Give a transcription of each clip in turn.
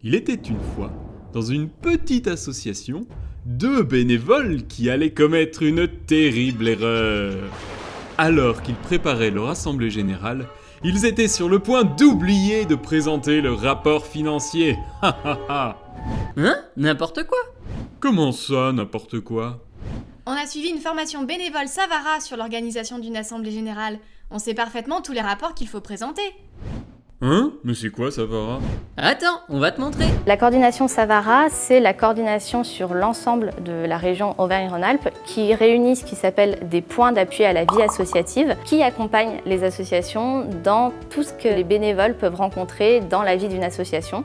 Il était une fois, dans une petite association, deux bénévoles qui allaient commettre une terrible erreur. Alors qu'ils préparaient leur assemblée générale, ils étaient sur le point d'oublier de présenter le rapport financier. Ha ha ha. Hein? N'importe quoi? Comment ça, n'importe quoi? On a suivi une formation bénévole Savara sur l'organisation d'une assemblée générale. On sait parfaitement tous les rapports qu'il faut présenter. Hein? Mais c'est quoi, Savara? Attends, on va te montrer. La coordination Savara, c'est la coordination sur l'ensemble de la région Auvergne-Rhône-Alpes qui réunit ce qui s'appelle des points d'appui à la vie associative qui accompagnent les associations dans tout ce que les bénévoles peuvent rencontrer dans la vie d'une association,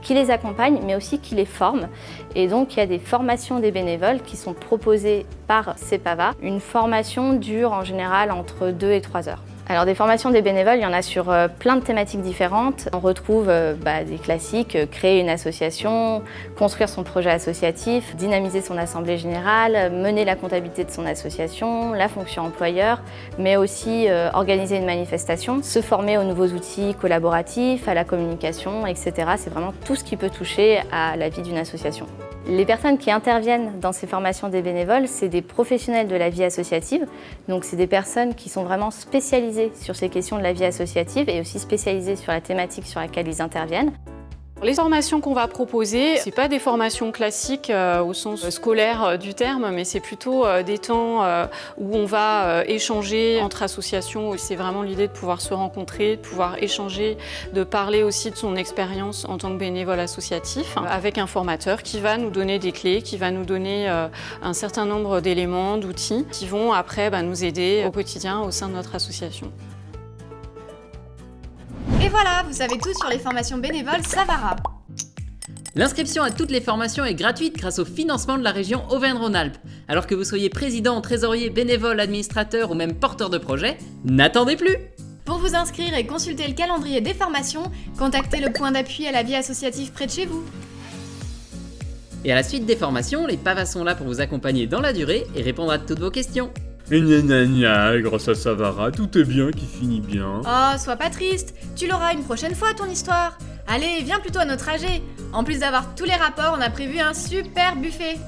qui les accompagne mais aussi qui les forme. Et donc il y a des formations des bénévoles qui sont proposées par CEPAVA. Une formation dure en général entre 2 et 3 heures. Alors des formations des bénévoles, il y en a sur plein de thématiques différentes. On retrouve des classiques, créer une association, construire son projet associatif, dynamiser son assemblée générale, mener la comptabilité de son association, la fonction employeur, mais aussi organiser une manifestation, se former aux nouveaux outils collaboratifs, à la communication, etc. C'est vraiment tout ce qui peut toucher à la vie d'une association. Les personnes qui interviennent dans ces formations des bénévoles, c'est des professionnels de la vie associative. Donc c'est des personnes qui sont vraiment spécialisées sur ces questions de la vie associative et aussi spécialisées sur la thématique sur laquelle ils interviennent. Les formations qu'on va proposer, c'est pas des formations classiques au sens scolaire du terme, mais c'est plutôt des temps où on va échanger entre associations. C'est vraiment l'idée de pouvoir se rencontrer, de pouvoir échanger, de parler aussi de son expérience en tant que bénévole associatif, avec un formateur qui va nous donner des clés, qui va nous donner un certain nombre d'éléments, d'outils, qui vont après nous aider au quotidien au sein de notre association. Et voilà, vous savez tout sur les formations bénévoles Savara. L'inscription à toutes les formations est gratuite grâce au financement de la région Auvergne-Rhône-Alpes. Alors que vous soyez président, trésorier, bénévole, administrateur ou même porteur de projet, n'attendez plus! Pour vous inscrire et consulter le calendrier des formations, contactez le point d'appui à la vie associative près de chez vous. Et à la suite des formations, les PAVA sont là pour vous accompagner dans la durée et répondre à toutes vos questions. Et gna gna gna, grâce à Savara, tout est bien qui finit bien. Oh, sois pas triste, tu l'auras une prochaine fois ton histoire. Allez, viens plutôt à notre AG. En plus d'avoir tous les rapports, on a prévu un super buffet.